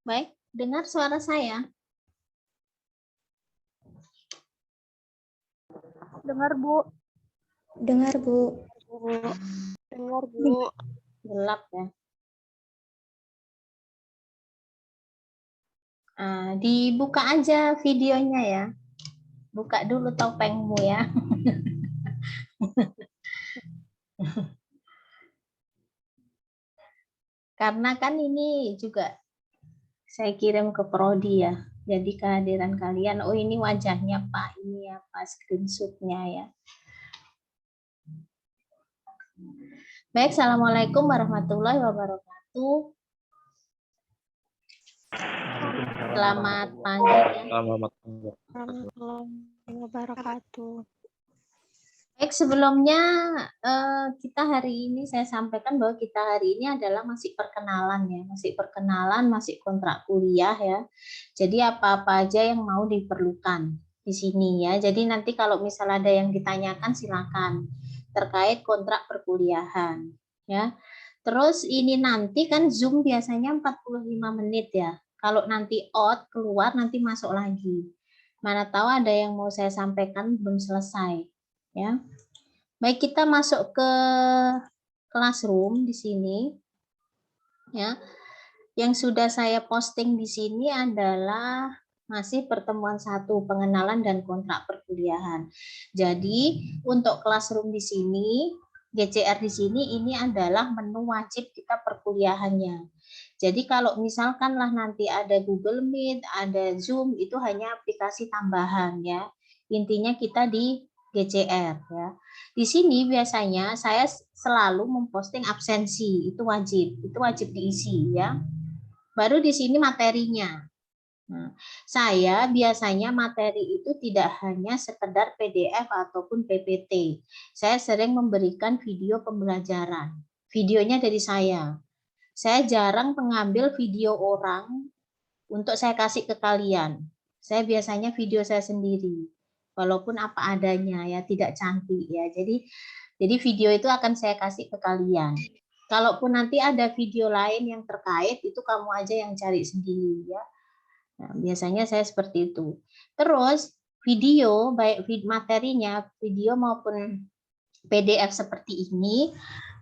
Baik, dengar suara saya? Dengar, Bu. Dengar, Bu. Dengar, Bu. Gelap ya. Dibuka aja videonya ya. Buka dulu topengmu ya. Karena kan ini juga saya kirim ke prodi ya. Jadi kehadiran kalian, oh ini wajahnya Pak, ini ya Pak, screenshotnya ya. Baik, Assalamualaikum warahmatullahi wabarakatuh. Selamat pagi ya. Warahmatullahi wabarakatuh. Baik, sebelumnya kita hari ini saya sampaikan bahwa kita hari ini adalah masih perkenalan ya, masih kontrak kuliah ya. Jadi apa-apa aja yang mau diperlukan di sini ya. Jadi nanti kalau misal ada yang ditanyakan silakan terkait kontrak perkuliahan ya. Terus ini nanti kan Zoom biasanya 45 menit ya. Kalau nanti out keluar nanti masuk lagi. Mana tahu ada yang mau saya sampaikan belum selesai ya. Baik, kita masuk ke classroom di sini ya. Yang sudah saya posting di sini adalah masih pertemuan 1 pengenalan dan kontrak perkuliahan. Jadi untuk classroom di sini, GCR di sini ini adalah menu wajib kita perkuliahannya. Jadi kalau misalkan lah nanti ada Google Meet, ada Zoom, itu hanya aplikasi tambahan ya. Intinya kita di GCR ya. Di sini biasanya saya selalu memposting absensi, itu wajib diisi ya. Baru di sini materinya. Nah, saya biasanya materi itu tidak hanya sekedar PDF ataupun PPT. Saya sering memberikan video pembelajaran. Videonya dari saya. Saya jarang mengambil video orang untuk saya kasih ke kalian. Saya biasanya video saya sendiri. Walaupun apa adanya ya, tidak cantik ya. Jadi video itu akan saya kasih ke kalian. Kalaupun nanti ada video lain yang terkait, itu kamu aja yang cari sendiri ya. Nah, biasanya saya seperti itu. Terus video, baik materinya, video maupun PDF seperti ini,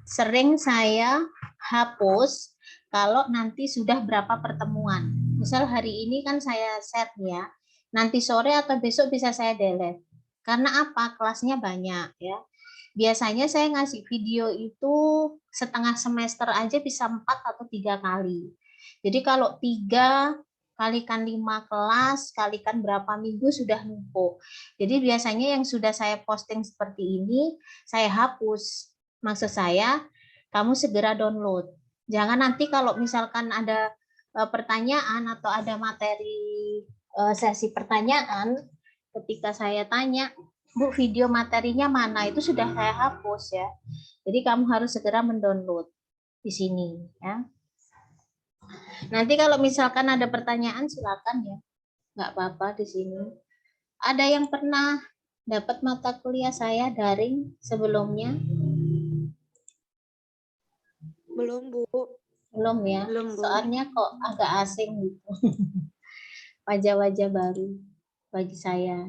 sering saya hapus kalau nanti sudah berapa pertemuan. Misal hari ini kan saya set ya, nanti sore atau besok bisa saya delete. Karena apa? Kelasnya banyak ya. Biasanya saya ngasih video itu setengah semester aja bisa 4 atau 3 kali. Jadi kalau 3 kalikan 5 kelas, kalikan berapa minggu sudah numpuk. Jadi biasanya yang sudah saya posting seperti ini, saya hapus. Maksud saya, kamu segera download. Jangan nanti kalau misalkan ada pertanyaan atau ada materi sesi pertanyaan, ketika saya tanya, Bu, video materinya mana? Itu sudah saya hapus ya. Jadi kamu harus segera mendownload di sini ya. Nanti kalau misalkan ada pertanyaan silakan ya. Nggak apa-apa di sini. Ada yang pernah dapat mata kuliah saya daring sebelumnya? Belum, Bu. Belum ya. Belum, Bu. Soalnya kok agak asing gitu. Wajah-wajah baru bagi saya.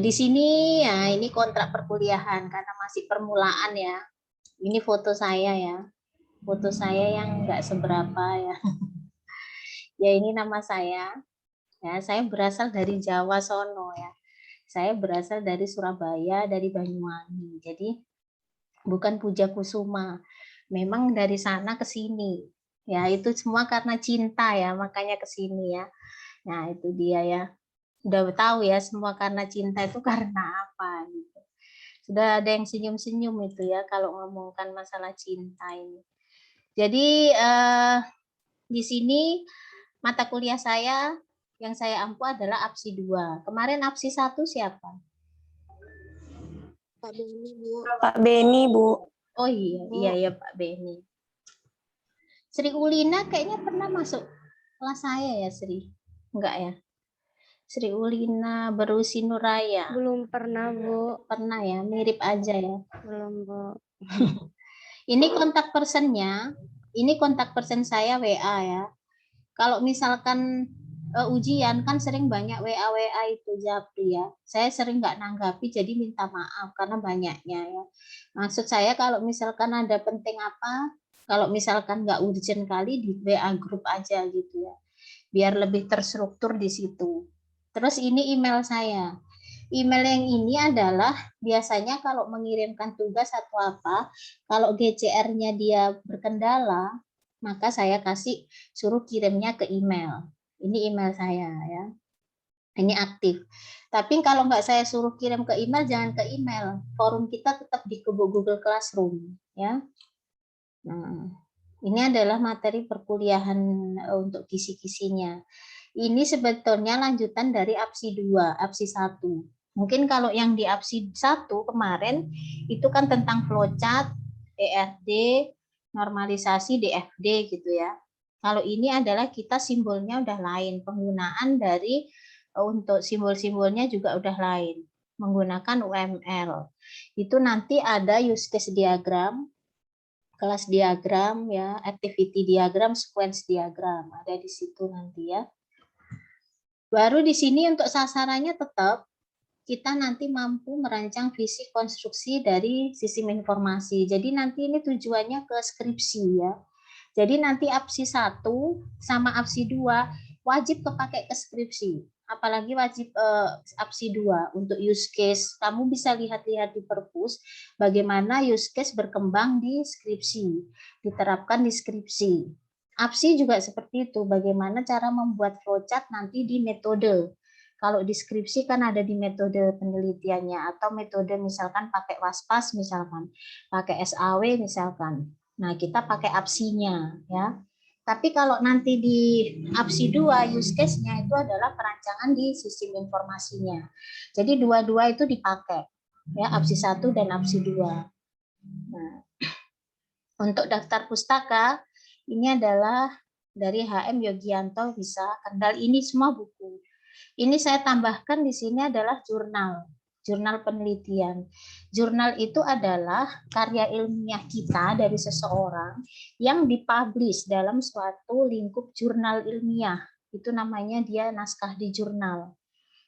Di sini ya ini kontrak perkuliahan karena masih permulaan ya. Ini foto saya ya. Foto saya yang enggak seberapa ya. Ya ini nama saya. Ya, saya berasal dari Jawa sono ya. Saya berasal dari Surabaya, dari Banyuwangi. Jadi bukan Puja Kusuma. Memang dari sana ke sini. Ya, itu semua karena cinta ya, makanya ke sini ya. Nah, itu dia ya. Udah tahu ya semua karena cinta itu karena apa gitu. Sudah ada yang senyum-senyum itu ya kalau ngomongkan masalah cinta ini. Jadi di sini mata kuliah saya yang saya ampu adalah APSI 2. Kemarin APSI 1 siapa? Pak Beni, Bu. Pak Beni, Bu. Oh iya ya Pak Beni. Sri Ulina kayaknya pernah masuk kelas saya ya Sri? Enggak ya? Sri Ulina Berusi Nuraya. Belum pernah, Bu. Pernah ya, mirip aja ya. Belum, Bu. Ini kontak personnya, Ini kontak person saya WA ya. Kalau misalkan ujian kan sering banyak WA itu Japri ya. Saya sering nggak nanggapi jadi minta maaf karena banyaknya ya. Maksud saya kalau misalkan ada penting apa, kalau misalkan nggak urgent kali di WA grup aja gitu ya. Biar lebih terstruktur di situ. Terus ini email saya. Email yang ini adalah biasanya kalau mengirimkan tugas atau apa, kalau GCR-nya dia berkendala, maka saya kasih suruh kirimnya ke email. Ini email saya ya. Ini aktif. Tapi kalau nggak saya suruh kirim ke email, jangan ke email. Forum kita tetap di Google Classroom ya. Nah, ini adalah materi perkuliahan untuk kisi-kisinya. Ini sebetulnya lanjutan dari APSI 2, APSI 1. Mungkin kalau yang di APSI 1 kemarin itu kan tentang flowchart, ERD, normalisasi, DFD gitu ya. Kalau ini adalah kita simbolnya udah lain, penggunaan dari untuk simbol-simbolnya juga udah lain, menggunakan UML. Itu nanti ada use case diagram, kelas diagram ya, activity diagram, sequence diagram ada di situ nanti ya. Baru di sini untuk sasarannya tetap kita nanti mampu merancang visi konstruksi dari sistem informasi. Jadi nanti ini tujuannya ke skripsi ya. Jadi nanti APSI 1 sama APSI 2 wajib kepakai ke skripsi. Apalagi wajib APSI 2 untuk use case. Kamu bisa lihat-lihat di perpus bagaimana use case berkembang di skripsi, diterapkan di skripsi. APSI juga seperti itu, bagaimana cara membuat flowchart nanti di metode. Kalau deskripsi kan ada di metode penelitiannya, atau metode misalkan pakai WASPAS misalkan, pakai SAW misalkan. Nah, kita pakai APSI-nya ya. Tapi kalau nanti di APSI 2 use case-nya itu adalah perancangan di sistem informasinya. Jadi dua-dua itu dipakai ya, APSI 1 dan APSI 2. Nah, untuk daftar pustaka ini adalah dari HM Yogianto bisa Kendal, ini semua buku. Ini saya tambahkan di sini adalah jurnal penelitian. Jurnal itu adalah karya ilmiah kita dari seseorang yang dipublish dalam suatu lingkup jurnal ilmiah. Itu namanya dia naskah di jurnal.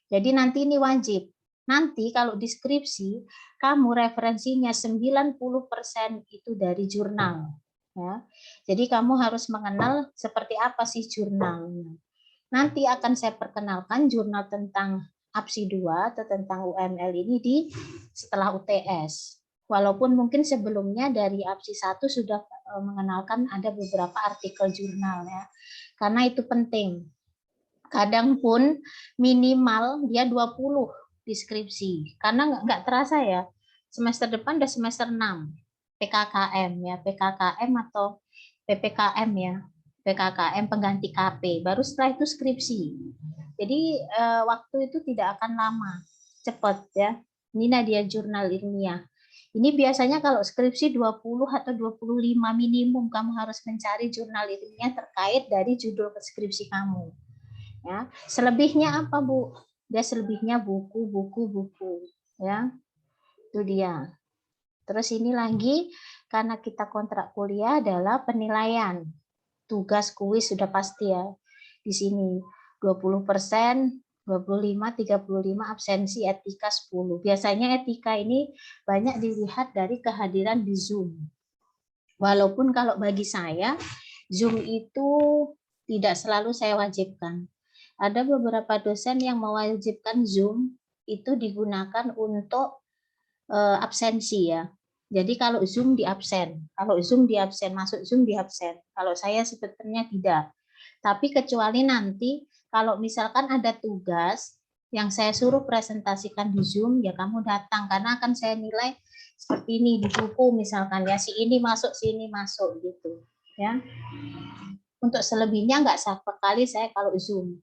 Jadi nanti ini wajib. Nanti kalau deskripsi, kamu referensinya 90% itu dari jurnal. Ya. Jadi kamu harus mengenal seperti apa sih jurnal. Nanti akan saya perkenalkan jurnal tentang APSI 2 atau tentang UML ini setelah UTS. Walaupun mungkin sebelumnya dari APSI 1 sudah mengenalkan ada beberapa artikel jurnal ya. Karena itu penting. Kadang pun minimal dia 20 deskripsi. Karena nggak terasa ya. Semester depan udah semester 6. PKKM ya, PKKM atau PPKM ya. PKKM pengganti KP. Baru setelah itu skripsi. Jadi waktu itu tidak akan lama. Cepat ya. Ini Nadia jurnal ilmiah. Ini biasanya kalau skripsi 20 atau 25 minimum kamu harus mencari jurnal ilmiah terkait dari judul skripsi kamu. Ya, selebihnya apa Bu? Dia selebihnya buku ya. Itu dia. Terus ini lagi karena kita kontrak kuliah adalah penilaian. Tugas kuis sudah pasti ya. Di sini 20%, 25, 35 absensi, etika 10. Biasanya etika ini banyak dilihat dari kehadiran di Zoom. Walaupun kalau bagi saya Zoom itu tidak selalu saya wajibkan. Ada beberapa dosen yang mewajibkan Zoom itu digunakan untuk absensi ya. Jadi kalau Zoom di absen, masuk Zoom di absen. Kalau saya sebetulnya tidak. Tapi kecuali nanti kalau misalkan ada tugas yang saya suruh presentasikan di Zoom, ya kamu datang karena akan saya nilai seperti ini di buku misalkan ya, si ini masuk gitu ya. Untuk selebihnya nggak sekali saya kalau Zoom.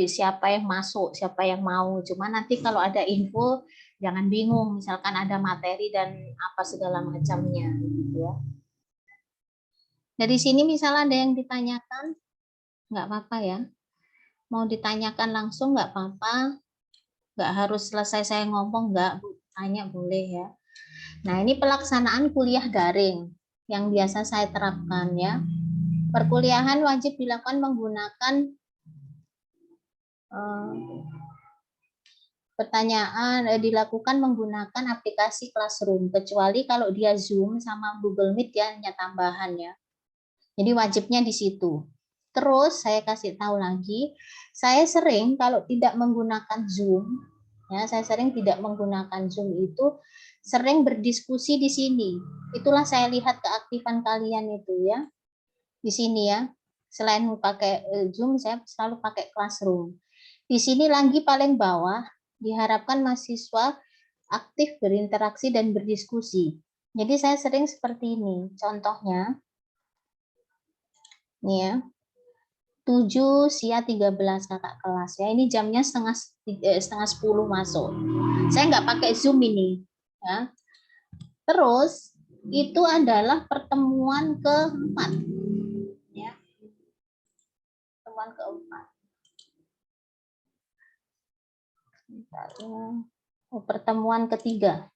Siapa yang masuk, siapa yang mau. Cuma nanti kalau ada info, jangan bingung. Misalkan ada materi dan apa segala macamnya, gitu ya. Dari sini misalnya ada yang ditanyakan, nggak apa-apa ya. Mau ditanyakan langsung nggak apa-apa. Nggak harus selesai saya ngomong, nggak. Tanya boleh ya. Nah ini pelaksanaan kuliah daring. yang biasa saya terapkan ya. Perkuliahan wajib dilakukan menggunakan dilakukan menggunakan aplikasi Classroom, kecuali kalau dia Zoom sama Google Meet ya, hanya tambahan ya. Jadi wajibnya di situ. Terus saya kasih tahu lagi, saya sering kalau tidak menggunakan Zoom, ya saya sering tidak menggunakan Zoom itu sering berdiskusi di sini. Itulah saya lihat keaktifan kalian itu ya. Di sini ya. Selain pakai Zoom, saya selalu pakai Classroom. Di sini lagi paling bawah diharapkan mahasiswa aktif berinteraksi dan berdiskusi. Jadi saya sering seperti ini. Contohnya nih ya. 7 SIA 13 kakak kelas ya. Ini jamnya setengah 10 masuk. Saya nggak pakai Zoom ini ya. Terus itu adalah pertemuan keempat ya. Pertemuan keempat. Pertemuan ketiga.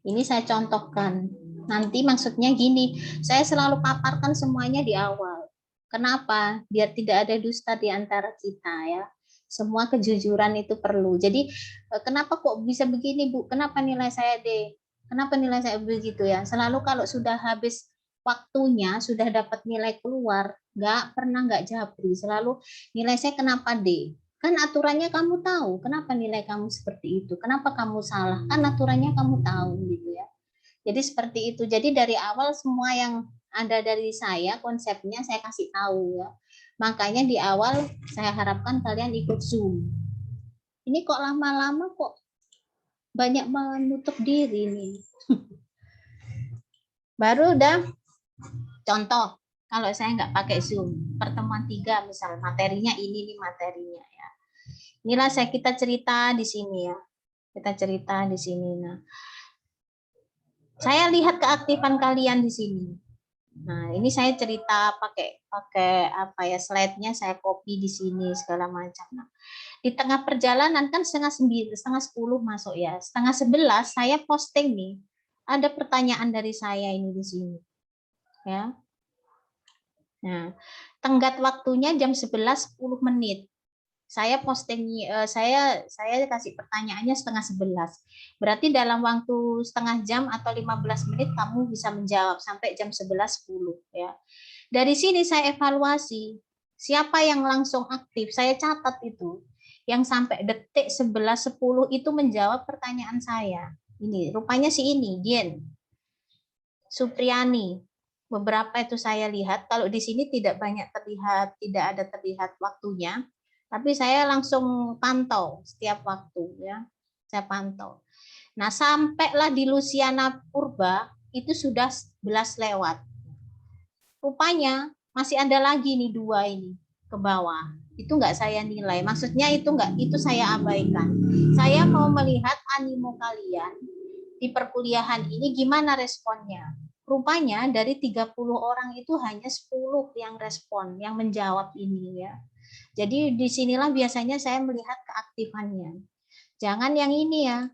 Ini saya contohkan. Nanti maksudnya gini, saya selalu paparkan semuanya di awal. Kenapa? Biar tidak ada dusta di antara kita ya. Semua kejujuran itu perlu. Jadi kenapa kok bisa begini Bu? Kenapa nilai saya D? Kenapa nilai saya begitu ya? Selalu kalau sudah habis waktunya, sudah dapat nilai keluar, nggak japri. Selalu nilai saya kenapa D? Kan aturannya kamu tahu, kenapa nilai kamu seperti itu? Kenapa kamu salah? Kan aturannya kamu tahu gitu ya. Jadi seperti itu. Jadi dari awal semua yang ada dari saya, konsepnya saya kasih tahu ya. Makanya di awal saya harapkan kalian ikut Zoom. Ini kok lama-lama kok banyak menutup diri nih. Baru udah contoh, kalau saya nggak pakai Zoom, pertemuan 3 misal materinya ini nih materinya ya. Inilah kita cerita di sini ya. Kita cerita di sini. Nah, saya lihat keaktifan kalian di sini. Nah, ini saya cerita pakai apa ya, slide-nya saya copy di sini segala macam. Nah, di tengah perjalanan kan setengah 10 masuk ya. Setengah 11 saya posting nih. Ada pertanyaan dari saya ini di sini. Ya. Nah, tenggat waktunya jam 11:10 menit. Saya posting saya kasih pertanyaannya setengah 11. Berarti dalam waktu setengah jam atau 15 menit kamu bisa menjawab sampai jam 11:10 ya. Dari sini saya evaluasi siapa yang langsung aktif, saya catat itu. Yang sampai detik 11:10 itu menjawab pertanyaan saya. Ini rupanya si ini, Dian Supriani. Beberapa itu saya lihat, kalau di sini tidak banyak terlihat, tidak ada terlihat waktunya, tapi saya langsung pantau setiap waktu ya. Saya pantau. Nah, sampailah di Luciana Purba itu sudah 11 lewat. Rupanya masih ada lagi nih 2 ini ke bawah. Itu enggak saya nilai. Maksudnya itu enggak, itu saya abaikan. Saya mau melihat animo kalian di perkuliahan ini gimana responnya. Rupanya dari 30 orang itu hanya 10 yang respon, yang menjawab ini ya. Jadi disinilah biasanya saya melihat keaktifannya. Jangan yang ini ya.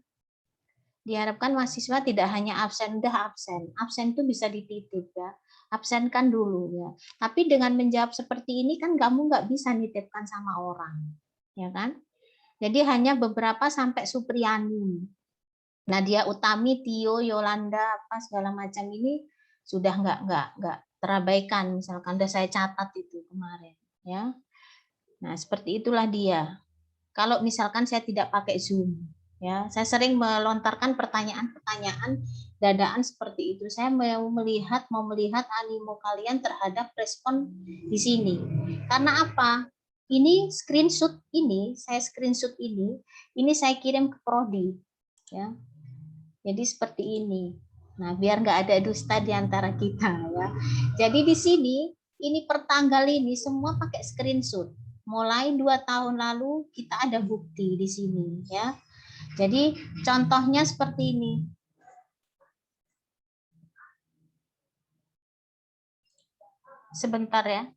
Diharapkan mahasiswa tidak hanya absen, udah absen. Absen itu bisa dititip ya. Absenkan dulu ya. Tapi dengan menjawab seperti ini kan kamu nggak bisa nitipkan sama orang. Ya kan? Jadi hanya beberapa sampai Supriani. Nadia Utami, Tio, Yolanda, apa segala macam ini sudah nggak terabaikan. Misalkan udah saya catat itu kemarin, ya. Nah seperti itulah dia. Kalau misalkan saya tidak pakai Zoom, ya, saya sering melontarkan pertanyaan-pertanyaan dadaan seperti itu. Saya mau melihat animo kalian terhadap respon di sini. Karena apa? Ini screenshot ini, ini saya kirim ke prodi, ya. Jadi seperti ini. Nah, biar nggak ada dusta di antara kita ya. Jadi di sini ini pertanggal ini semua pakai screenshot. Mulai 2 tahun lalu kita ada bukti di sini ya. Jadi contohnya seperti ini. Sebentar ya.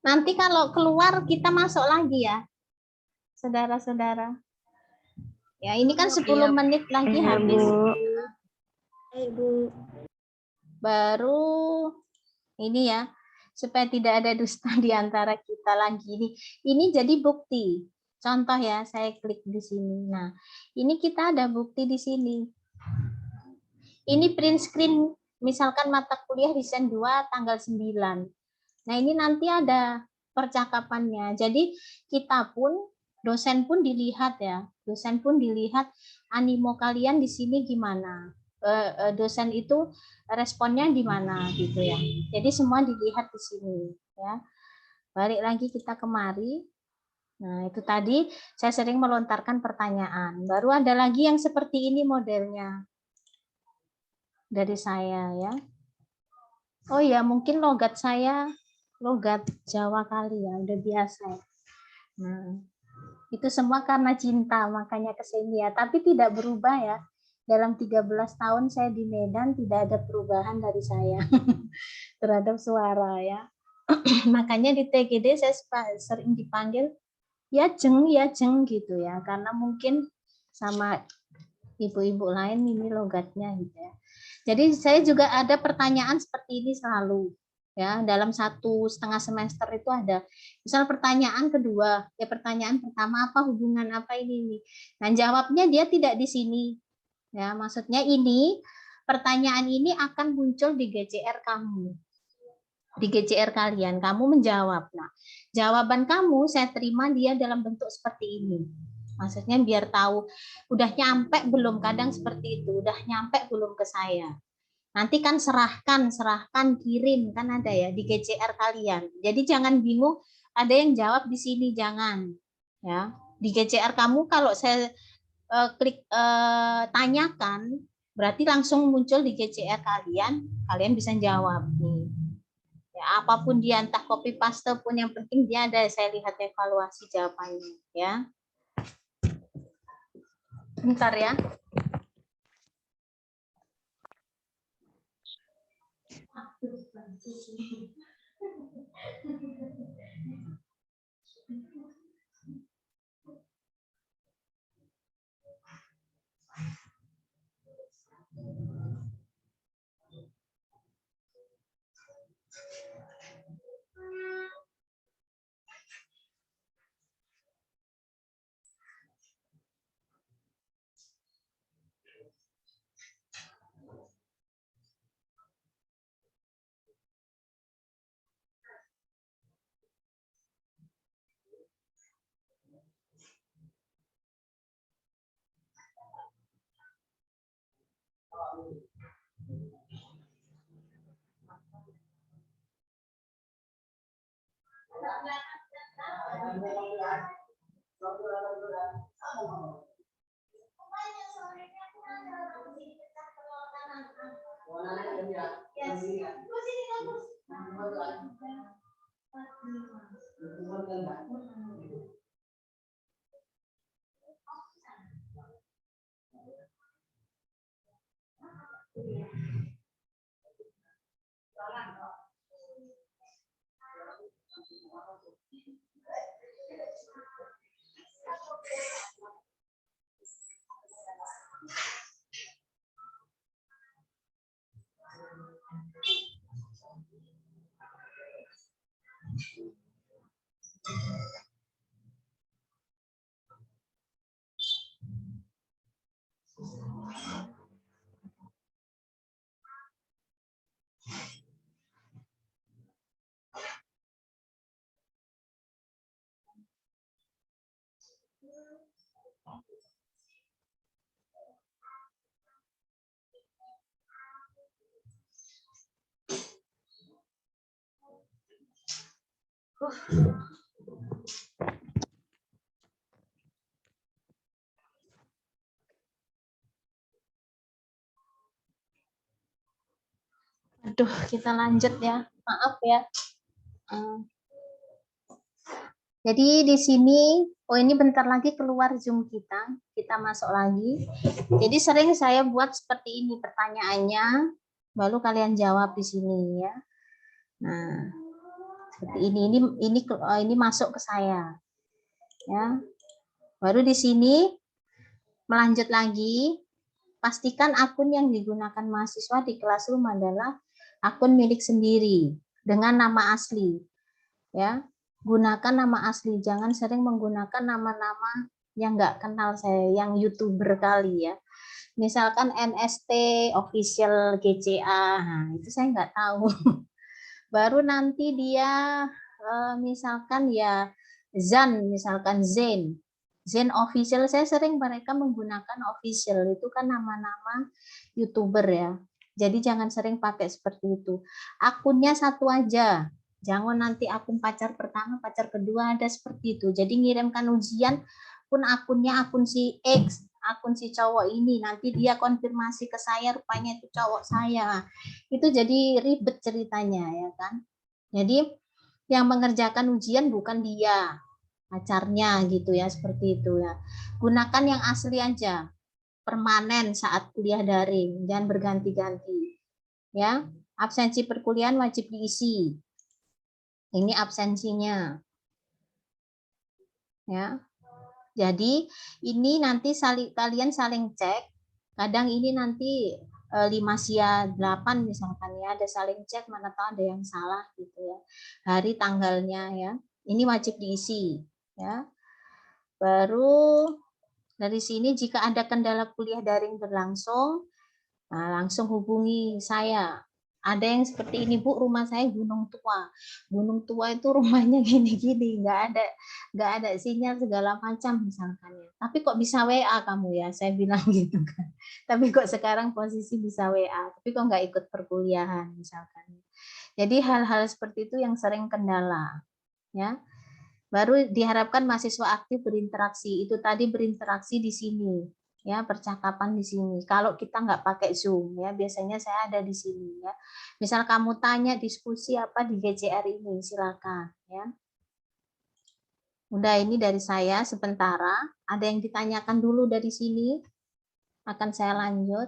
Nanti kalau keluar kita masuk lagi ya, saudara-saudara. Ya, ini kan 10 menit lagi habis. Ibu. Baru ini ya, supaya tidak ada dusta di antara kita lagi. Ini jadi bukti. Contoh ya, saya klik di sini. Nah, ini kita ada bukti di sini. Ini print screen, misalkan mata kuliah desain 2 tanggal 9. Nah, ini nanti ada percakapannya. Jadi kita pun, dosen pun dilihat ya. Dosen pun dilihat animo kalian di sini gimana. Dosen itu responnya gimana gitu ya. Jadi semua dilihat di sini ya. Balik lagi kita kemari. Nah, itu tadi saya sering melontarkan pertanyaan. Baru ada lagi yang seperti ini modelnya dari saya ya. Oh ya, mungkin logat saya logat Jawa kali ya, udah biasa. Nah, itu semua karena cinta makanya kesini ya, tapi tidak berubah ya. Dalam 13 tahun saya di Medan tidak ada perubahan dari saya terhadap suara ya. Makanya di TGD saya sering dipanggil ya jeng gitu ya, karena mungkin sama ibu-ibu lain ini logatnya gitu ya. Jadi saya juga ada pertanyaan seperti ini selalu ya, dalam 1,5 semester itu ada. Misal pertanyaan kedua, ya pertanyaan pertama apa hubungan apa ini. Nah, jawabnya dia tidak di sini. Ya, maksudnya ini pertanyaan ini akan muncul di GCR kamu. Di GCR kalian, kamu menjawab. Nah, jawaban kamu saya terima dia dalam bentuk seperti ini. Maksudnya biar tahu udah nyampe belum, kadang seperti itu, udah nyampe belum ke saya. Nanti kan serahkan, kirim, kan ada ya di GCR kalian. Jadi jangan bingung, ada yang jawab di sini, jangan. Ya, di GCR kamu kalau saya klik tanyakan, berarti langsung muncul di GCR kalian, kalian bisa jawab nih. Ya, apapun dia, entah copy paste pun, yang penting dia ada, saya lihat evaluasi jawabannya ya. Bentar ya. Aduh, kita lanjut ya. Maaf ya. Jadi di sini, oh ini bentar lagi keluar Zoom kita masuk lagi. Jadi sering saya buat seperti ini pertanyaannya, baru kalian jawab di sini ya. Nah, seperti ini masuk ke saya, ya. Baru di sini melanjut lagi, pastikan akun yang digunakan mahasiswa di Classroom adalah akun milik sendiri dengan nama asli, ya. Gunakan nama asli, jangan sering menggunakan nama-nama yang nggak kenal saya, yang YouTuber kali ya. Misalkan NST official GCA, nah, itu saya nggak tahu. Baru nanti dia misalkan ya misalkan Zen official, saya sering mereka menggunakan official, itu kan nama-nama YouTuber ya. Jadi jangan sering pakai seperti itu. Akunnya satu aja. Jangan nanti akun pacar pertama, pacar kedua ada seperti itu. Jadi ngirimkan ujian pun akunnya akun si X, akun si cowok ini, nanti dia konfirmasi ke saya rupanya itu cowok saya. Itu jadi ribet ceritanya ya kan. Jadi yang mengerjakan ujian bukan dia, pacarnya gitu ya, seperti itu ya. Gunakan yang asli aja, permanen saat kuliah daring, jangan berganti-ganti. Ya, absensi perkuliahan wajib diisi. Ini absensinya. Ya. Jadi ini nanti kalian saling cek. Kadang ini nanti 5 sia 8 misalkan ya, ada saling cek, mana tahu ada yang salah gitu ya. Hari tanggalnya ya. Ini wajib diisi ya. Baru dari sini jika ada kendala kuliah daring berlangsung, nah, langsung hubungi saya. Ada yang seperti ini, Bu, rumah saya Gunung Tua. Gunung Tua itu rumahnya gini-gini, nggak ada sinyal segala macam misalkan ya. Tapi kok bisa WA kamu ya? Saya bilang gitu kan. Tapi kok sekarang posisi bisa WA, tapi kok nggak ikut perkuliahan misalkan. Jadi hal-hal seperti itu yang sering kendala, ya. Baru diharapkan mahasiswa aktif berinteraksi. Itu tadi berinteraksi di sini. Ya, percakapan di sini. Kalau kita nggak pakai Zoom ya, biasanya saya ada di sini ya. Misal kamu tanya diskusi apa di GCR ini, silakan ya. Udah, ini dari saya sementara. Ada yang ditanyakan dulu dari sini? Akan saya lanjut.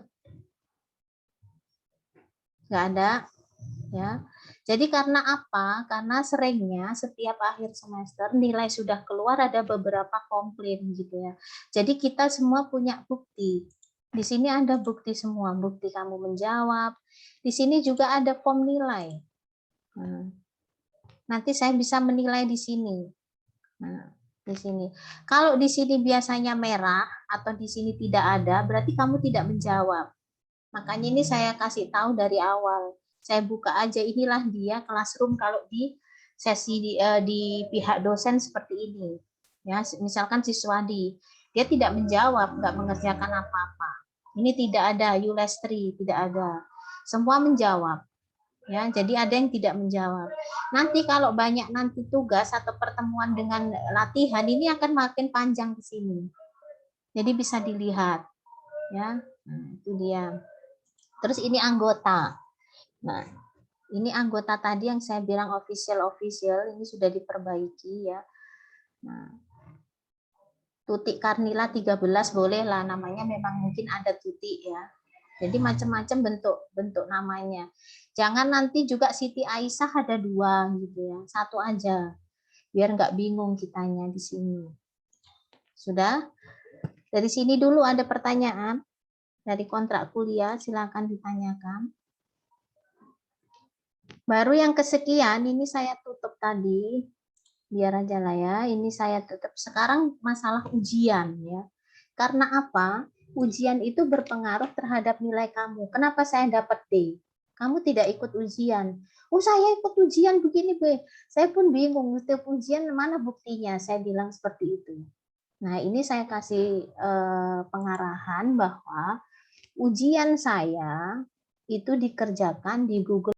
Nggak ada ya. Jadi karena apa? Karena seringnya setiap akhir semester nilai sudah keluar ada beberapa komplain gitu ya. Jadi kita semua punya bukti. Di sini ada bukti semua, bukti kamu menjawab. Di sini juga ada form nilai. Nanti saya bisa menilai di sini. Nah, di sini. Kalau di sini biasanya merah atau di sini tidak ada, berarti kamu tidak menjawab. Makanya ini saya kasih tahu dari awal. Saya buka aja, inilah dia Classroom kalau di sesi di pihak dosen seperti ini. Ya, misalkan siswa dia tidak menjawab, nggak mengerjakan apa-apa. Ini tidak ada Yulestri, tidak ada. Semua menjawab. Ya, jadi ada yang tidak menjawab. Nanti kalau banyak nanti tugas atau pertemuan dengan latihan ini akan makin panjang ke sini. Jadi bisa dilihat. Ya, nah, itu dia. Terus ini anggota. Nah, ini anggota tadi yang saya bilang official ini sudah diperbaiki ya. Nah, Tutik Karnila 13 boleh lah, namanya memang mungkin ada Tutik ya. Jadi macam-macam bentuk namanya. Jangan nanti juga Siti Aisyah ada 2 gitu ya. 1 aja. Biar nggak bingung kitanya di sini. Sudah? Dari sini dulu ada pertanyaan dari kontrak kuliah, silakan ditanyakan. Baru yang kesekian ini saya tutup tadi. Biar aja lah ya. Ini saya tutup. Sekarang masalah ujian ya. Karena apa? Ujian itu berpengaruh terhadap nilai kamu. Kenapa saya dapat D? Kamu tidak ikut ujian. Oh, saya ikut ujian begini, B. Saya pun bingung, setiap ujian mana buktinya? Saya bilang seperti itu. Nah, ini saya kasih pengarahan bahwa ujian saya itu dikerjakan di Google